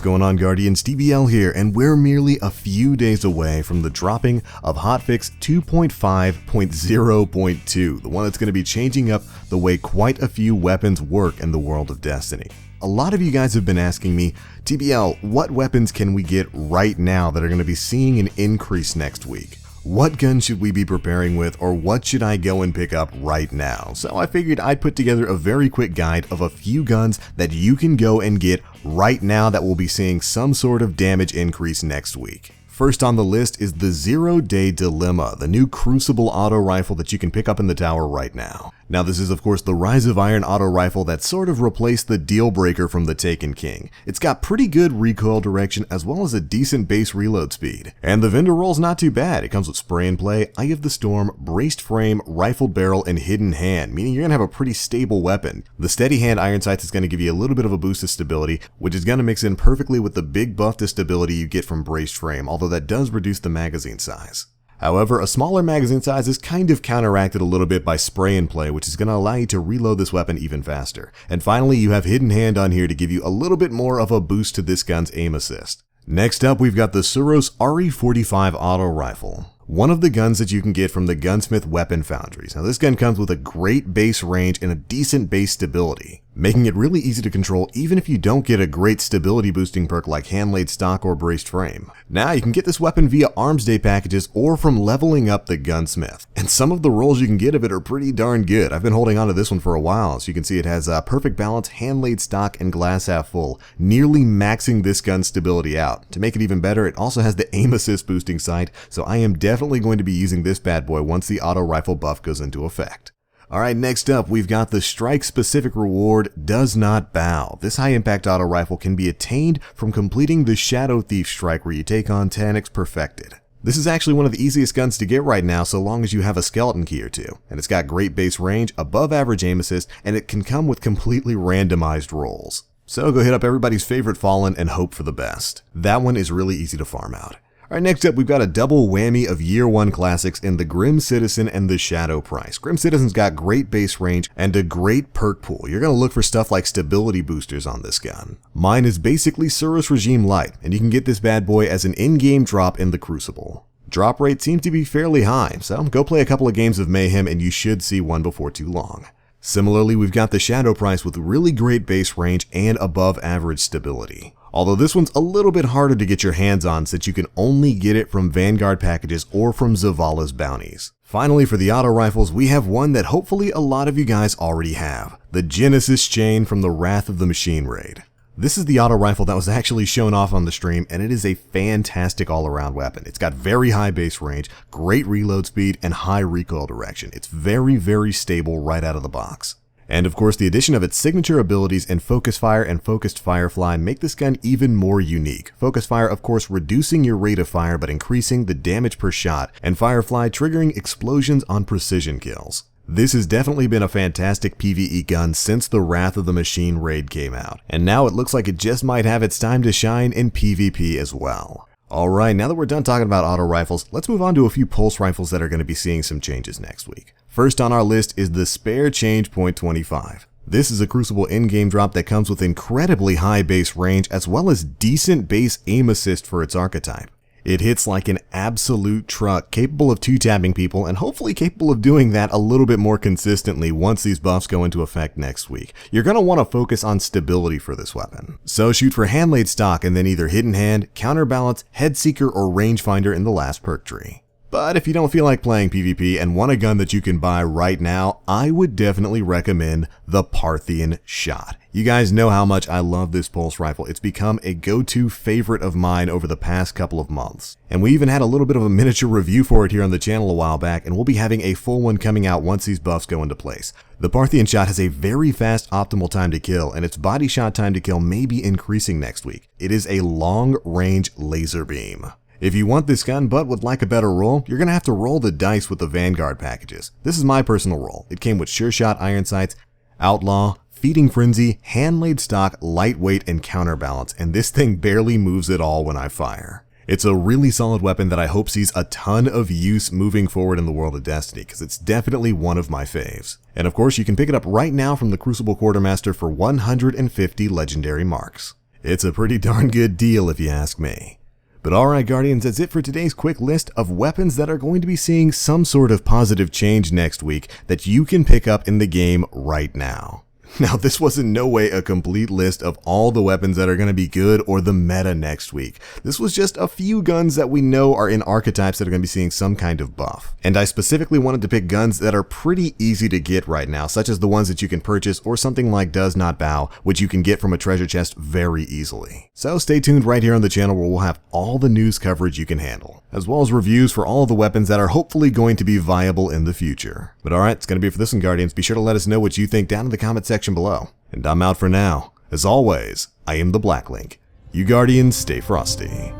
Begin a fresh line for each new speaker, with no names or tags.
going on, Guardians? TBL here, and we're merely a few days away from the dropping of hotfix 2.5.0.2, the one that's going to be changing up the way quite a few weapons work in the world of Destiny. A lot of you guys have been asking me, TBL, what weapons can we get right now that are going to be seeing an increase next week? What gun should we be preparing with, or what should I go and pick up right now? So I figured I'd put together a very quick guide of a few guns that you can go and get right now that will be seeing some sort of damage increase next week. First on the list is the 0 Day Dilemma, the new Crucible auto rifle that you can pick up in the tower right now. Now this is of course the Rise of Iron auto rifle that sort of replaced the deal breaker from the Taken King. It's got pretty good recoil direction as well as a decent base reload speed. And the vendor roll's not too bad. It comes with spray and play, Eye of the Storm, braced frame, rifled barrel, and hidden hand, meaning you're going to have a pretty stable weapon. The steady hand iron sights is going to give you a little bit of a boost of stability, which is going to mix in perfectly with the big buff to stability you get from braced frame, although that does reduce the magazine size. However, a smaller magazine size is kind of counteracted a little bit by spray and play, which is going to allow you to reload this weapon even faster. And finally, you have hidden hand on here to give you a little bit more of a boost to this gun's aim assist. Next up, we've got the Suros RE45 auto rifle, one of the guns that you can get from the Gunsmith Weapon Foundries. Now this gun comes with a great base range and a decent base stability, making it really easy to control even if you don't get a great stability boosting perk like hand-laid stock or braced frame. Now you can get this weapon via Arms Day packages or from leveling up the Gunsmith, and some of the rolls you can get of it are pretty darn good. I've been holding on to this one for a while. As you can see, it has a perfect balance, hand-laid stock, and glass half full, nearly maxing this gun's stability out. To make it even better, it also has the aim assist boosting sight, so I am definitely going to be using this bad boy once the auto rifle buff goes into effect. Alright, next up we've got the strike specific reward, Does Not Bow. This high impact auto rifle can be attained from completing the Shadow Thief strike where you take on Taniks Perfected. This is actually one of the easiest guns to get right now so long as you have a skeleton key or two, and it's got great base range, above average aim assist, and it can come with completely randomized rolls. So go hit up everybody's favorite Fallen and hope for the best. That one is really easy to farm out. Alright, next up we've got a double whammy of Year 1 classics in the Grim Citizen and the Shadow Price. Grim Citizen's got great base range and a great perk pool. You're going to look for stuff like stability boosters on this gun. Mine is basically Suros Regime Light, and you can get this bad boy as an in-game drop in the Crucible. Drop rate seems to be fairly high, so go play a couple of games of Mayhem and you should see one before too long. Similarly, we've got the Shadow Price with really great base range and above average stability. Although this one's a little bit harder to get your hands on since you can only get it from Vanguard packages or from Zavala's bounties. Finally, for the auto rifles, we have one that hopefully a lot of you guys already have, the Genesis Chain from the Wrath of the Machine raid. This is the auto rifle that was actually shown off on the stream, and it is a fantastic all-around weapon. It's got very high base range, great reload speed, and high recoil direction. It's very, very stable right out of the box. And of course, the addition of its signature abilities in Focus Fire and Focused Firefly make this gun even more unique. Focus Fire, of course, reducing your rate of fire but increasing the damage per shot, and Firefly triggering explosions on precision kills. This has definitely been a fantastic PvE gun since the Wrath of the Machine raid came out, and now it looks like it just might have its time to shine in PvP as well. Alright, now that we're done talking about auto rifles, let's move on to a few pulse rifles that are going to be seeing some changes next week. First on our list is the Spare Change .25. This is a Crucible in-game drop that comes with incredibly high base range as well as decent base aim assist for its archetype. It hits like an absolute truck, capable of two-tapping people and hopefully capable of doing that a little bit more consistently once these buffs go into effect next week. You're going to want to focus on stability for this weapon. So shoot for hand-laid stock and then either hidden hand, counterbalance, head seeker, or rangefinder in the last perk tree. But if you don't feel like playing PvP and want a gun that you can buy right now, I would definitely recommend the Parthian Shot. You guys know how much I love this pulse rifle. It's become a go-to favorite of mine over the past couple of months. And we even had a little bit of a miniature review for it here on the channel a while back, and we'll be having a full one coming out once these buffs go into place. The Parthian Shot has a very fast optimal time to kill, and its body shot time to kill may be increasing next week. It is a long-range laser beam. If you want this gun but would like a better roll, you're going to have to roll the dice with the Vanguard packages. This is my personal roll. It came with Sure Shot iron sights, Outlaw, Feeding Frenzy, hand-laid stock, lightweight, and counterbalance, and this thing barely moves at all when I fire. It's a really solid weapon that I hope sees a ton of use moving forward in the world of Destiny, because it's definitely one of my faves. And of course, you can pick it up right now from the Crucible Quartermaster for 150 legendary marks. It's a pretty darn good deal if you ask me. But alright Guardians, that's it for today's quick list of weapons that are going to be seeing some sort of positive change next week that you can pick up in the game right now. Now, this was in no way a complete list of all the weapons that are going to be good or the meta next week. This was just a few guns that we know are in archetypes that are going to be seeing some kind of buff. And I specifically wanted to pick guns that are pretty easy to get right now, such as the ones that you can purchase or something like Does Not Bow, which you can get from a treasure chest very easily. So stay tuned right here on the channel where we'll have all the news coverage you can handle, as well as reviews for all the weapons that are hopefully going to be viable in the future. But alright, it's going to be it for this one, Guardians. Be sure to let us know what you think down in the comment section below. And I'm out for now. As always, I am the Black Link. You Guardians, stay frosty.